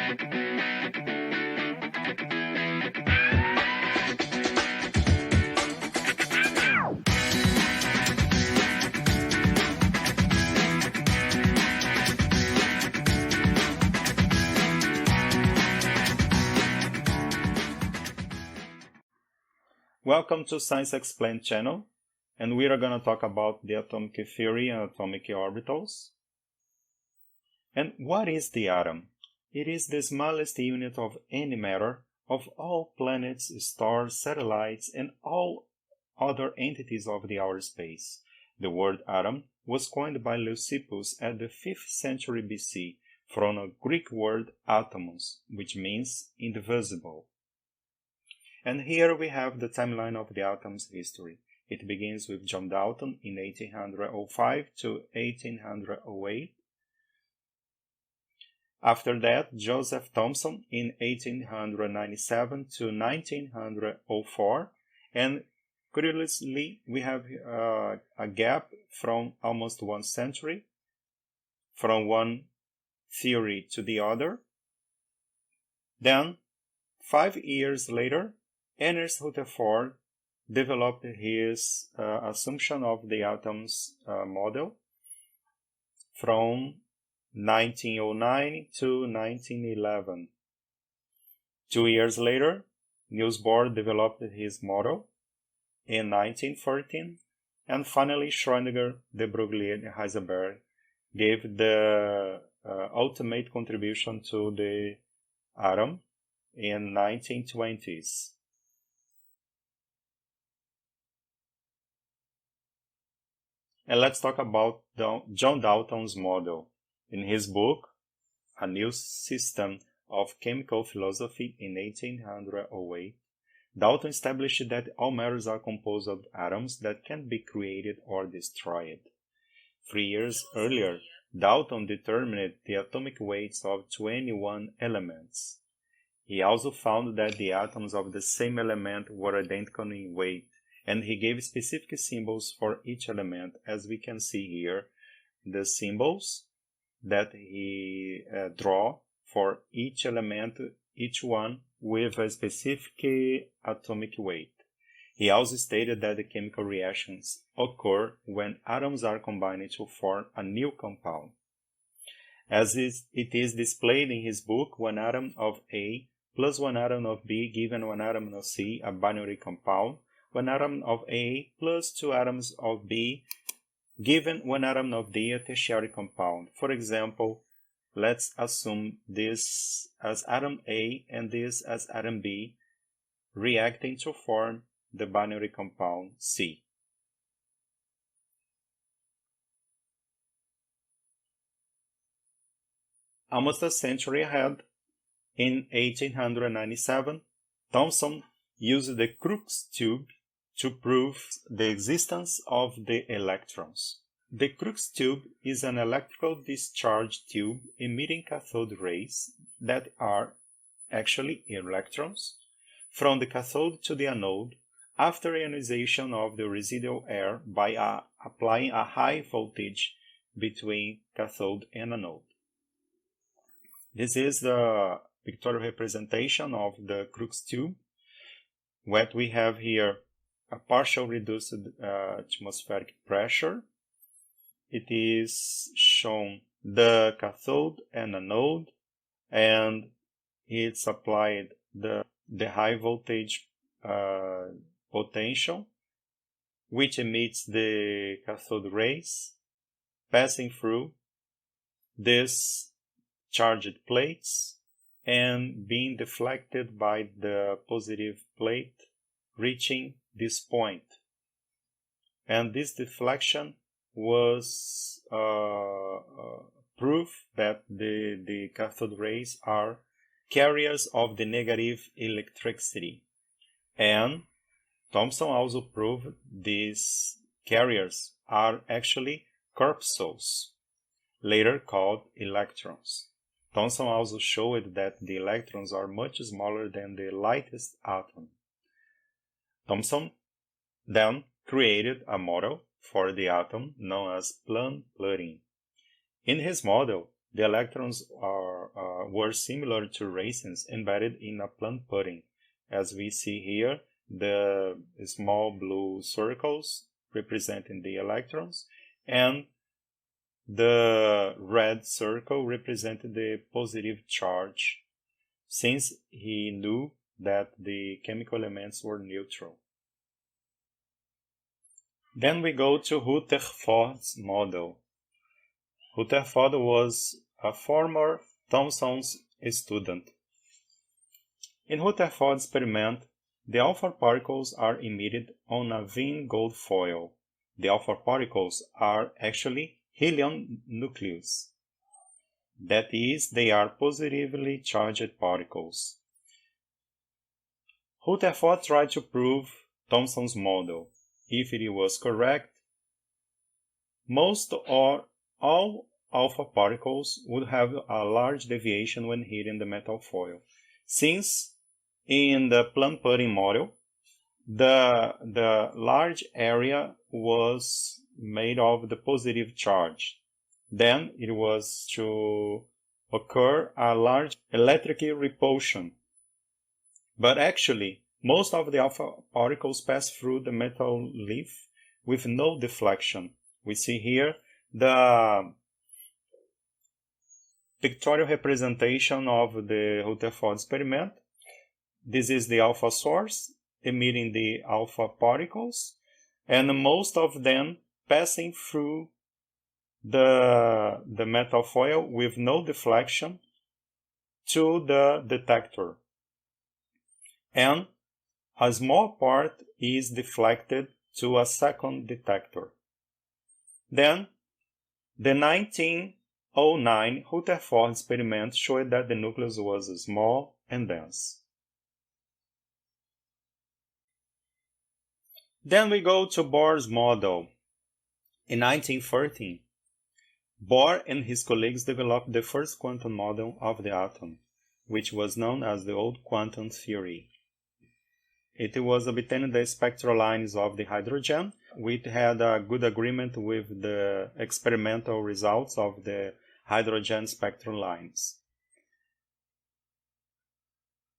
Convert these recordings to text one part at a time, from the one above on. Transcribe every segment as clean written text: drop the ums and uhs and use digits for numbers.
Welcome to Science Explained channel, and we are going to talk about the atomic theory and atomic orbitals. And what is the atom? It is the smallest unit of any matter of all planets, stars, satellites, and all other entities of the outer space. The word atom was coined by Leucippus at the 5th century BC from a Greek word atomos, which means indivisible. And here we have the timeline of the atom's history. It begins with John Dalton in 1805 to 1808. After that, Joseph Thomson in 1897 to 1904. And curiously, we have a gap from almost 1 century, from one theory to the other. Then, 5 years later, Ernst Rutherford developed his assumption of the atom's model from 1909 to 1911. 2 years later, Niels Bohr developed his model in 1914, and finally Schroedinger, de Broglie, and Heisenberg gave the ultimate contribution to the atom in 1920s. And let's talk about John Dalton's model. In his book, A New System of Chemical Philosophy in 1808, Dalton established that all matters are composed of atoms that can be created or destroyed. 3 years earlier, Dalton determined the atomic weights of 21 elements. He also found that the atoms of the same element were identical in weight, and he gave specific symbols for each element, as we can see here, the symbols that he draw for each element, each one with a specific atomic weight. He also stated that the chemical reactions occur when atoms are combined to form a new compound. As it is displayed in his book, one atom of A plus one atom of B given one atom of C, a binary compound, one atom of A plus 2 atoms of B given one atom of D, a tertiary compound. For example, let's assume this as atom A and this as atom B, reacting to form the binary compound C. Almost a century ahead, in 1897, Thomson used the Crookes tube to prove the existence of the electrons. The Crookes tube is an electrical discharge tube emitting cathode rays that are actually electrons from the cathode to the anode after ionization of the residual air by applying a high voltage between cathode and anode. This is the pictorial representation of the Crookes tube. What we have here, a partial reduced atmospheric pressure. It is shown the cathode and anode, and it's applied the high voltage potential, which emits the cathode rays, passing through these charged plates and being deflected by the positive plate, reaching this point. And this deflection was proof that the cathode rays are carriers of the negative electricity. And Thomson also proved these carriers are actually corpuscles, later called electrons. Thomson also showed that the electrons are much smaller than the lightest atom. Thomson then created a model for the atom known as plum pudding. In his model, the electrons were similar to racings embedded in a plant pudding. As we see here, the small blue circles representing the electrons, and the red circle represented the positive charge, since he knew that the chemical elements were neutral. Then we go to Rutherford's model. Rutherford was a former Thomson's student. In Rutherford's experiment, the alpha particles are emitted on a thin gold foil. The alpha particles are actually helium nucleus. That is, they are positively charged particles. Rutherford tried to prove Thomson's model. If it was correct, most or all alpha particles would have a large deviation when hitting the metal foil, since in the plant pudding model, the large area was made of the positive charge. Then it was to occur a large electric repulsion. But actually, most of the alpha particles pass through the metal leaf with no deflection. We see here the pictorial representation of the Rutherford experiment. This is the alpha source emitting the alpha particles, and most of them passing through the metal foil with no deflection to the detector. And a small part is deflected to a second detector. Then, the 1909 Rutherford experiment showed that the nucleus was small and dense. Then we go to Bohr's model. In 1913, Bohr and his colleagues developed the first quantum model of the atom, which was known as the old quantum theory. It was obtaining the spectral lines of the hydrogen, which had a good agreement with the experimental results of the hydrogen spectral lines.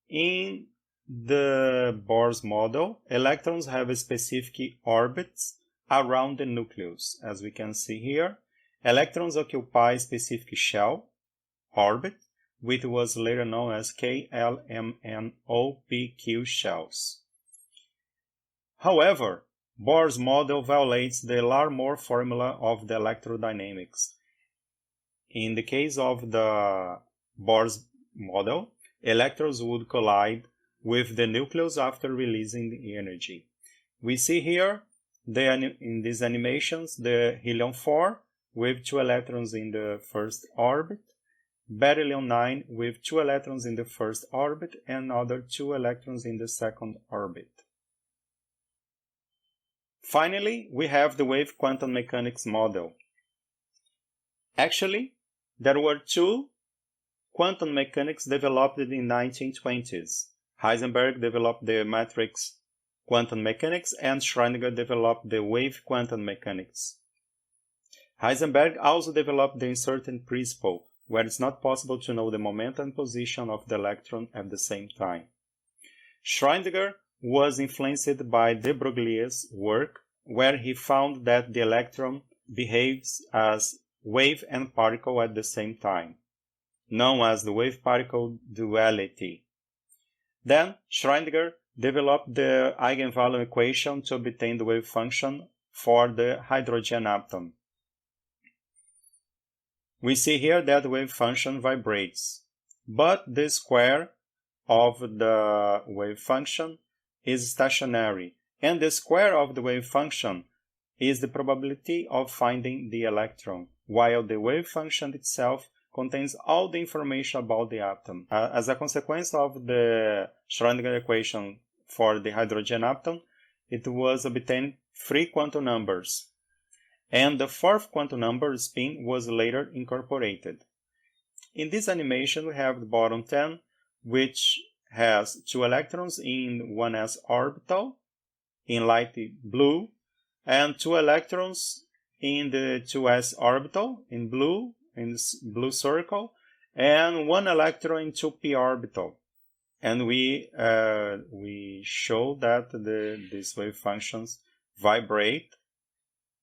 In the Bohr's model, electrons have specific orbits around the nucleus. As we can see here, electrons occupy a specific shell orbit, which was later known as KLMNOPQ shells. However, Bohr's model violates the Larmor formula of the electrodynamics. In the case of the Bohr's model, electrons would collide with the nucleus after releasing the energy. We see here in these animations the helium-4 with 2 electrons in the first orbit, beryllium-9 with 2 electrons in the first orbit and other 2 electrons in the second orbit. Finally, we have the wave quantum mechanics model. Actually, there were 2 quantum mechanics developed in the 1920s. Heisenberg developed the matrix quantum mechanics and Schroedinger developed the wave quantum mechanics. Heisenberg also developed the uncertainty principle, where it's not possible to know the momentum and position of the electron at the same time. Schroedinger was influenced by de Broglie's work, where he found that the electron behaves as wave and particle at the same time, known as the wave-particle duality. Then, Schroedinger developed the eigenvalue equation to obtain the wave function for the hydrogen atom. We see here that the wave function vibrates, but the square of the wave function is stationary, and the square of the wave function is the probability of finding the electron, while the wave function itself contains all the information about the atom. As a consequence of the Schrödinger equation for the hydrogen atom, it was obtained 3 quantum numbers, and the 4th quantum number, spin, was later incorporated. In this animation, we have the bottom 10, which has 2 electrons in 1s orbital, in light blue, and 2 electrons in the 2s orbital, in blue circle, and one electron in 2p orbital. And we show that these wave functions vibrate,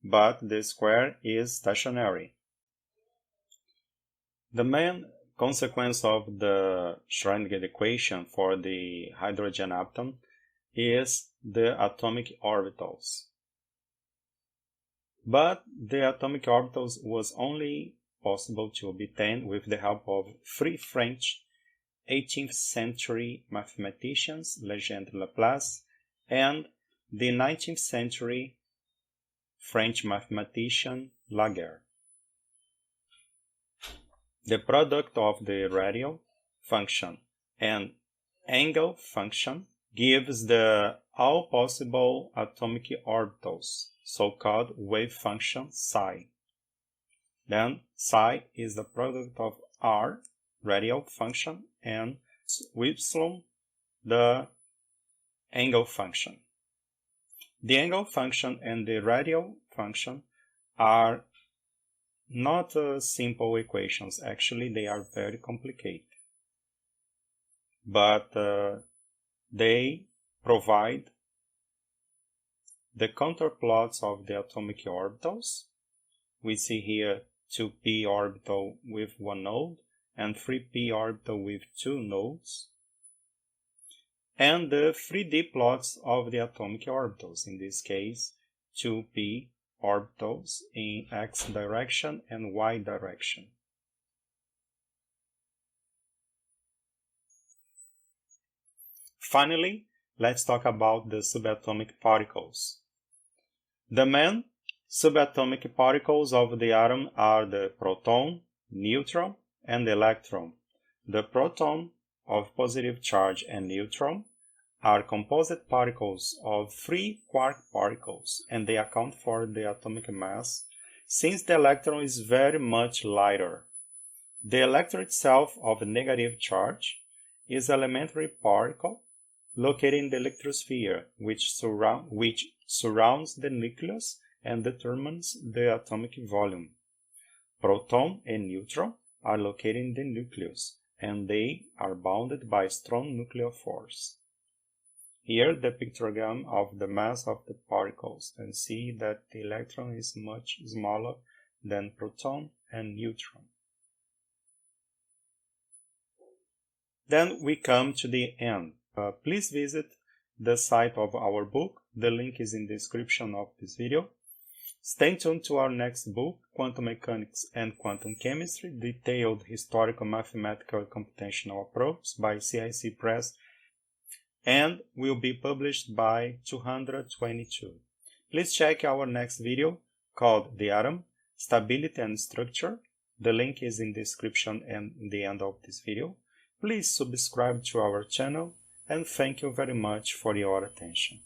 but the square is stationary. The main consequence of the Schrödinger equation for the hydrogen atom is the atomic orbitals. But the atomic orbitals was only possible to obtain with the help of three French 18th century mathematicians, Legendre Laplace, and the 19th century French mathematician Laguerre. The product of the radial function and angle function gives the all possible atomic orbitals, so-called wave function psi. Then psi is the product of r, radial function, and epsilon, the angle function. The angle function and the radial function are not simple equations. Actually, they are very complicated. But they provide the counterplots of the atomic orbitals. We see here 2p orbital with one node and 3p orbital with two nodes, and the 3D plots of the atomic orbitals, in this case 2p orbitals in x direction and y direction. Finally, let's talk about the subatomic particles. The main subatomic particles of the atom are the proton, neutron, and electron. The proton of positive charge and neutron are composite particles of three quark particles, and they account for the atomic mass, since the electron is very much lighter. The electron itself of negative charge is an elementary particle located in the electrosphere, which surrounds the nucleus and determines the atomic volume. Proton and neutron are located in the nucleus, and they are bounded by strong nuclear force. Here the pictogram of the mass of the particles, and see that the electron is much smaller than proton and neutron. Then we come to the end. Please visit the site of our book. The link is in the description of this video. Stay tuned to our next book, Quantum Mechanics and Quantum Chemistry, Detailed Historical Mathematical and Computational Approach by CIC Press, and will be published by 222. Please check our next video called The Atom, Stability and Structure. The link is in the description and in the end of this video. Please subscribe to our channel, and thank you very much for your attention.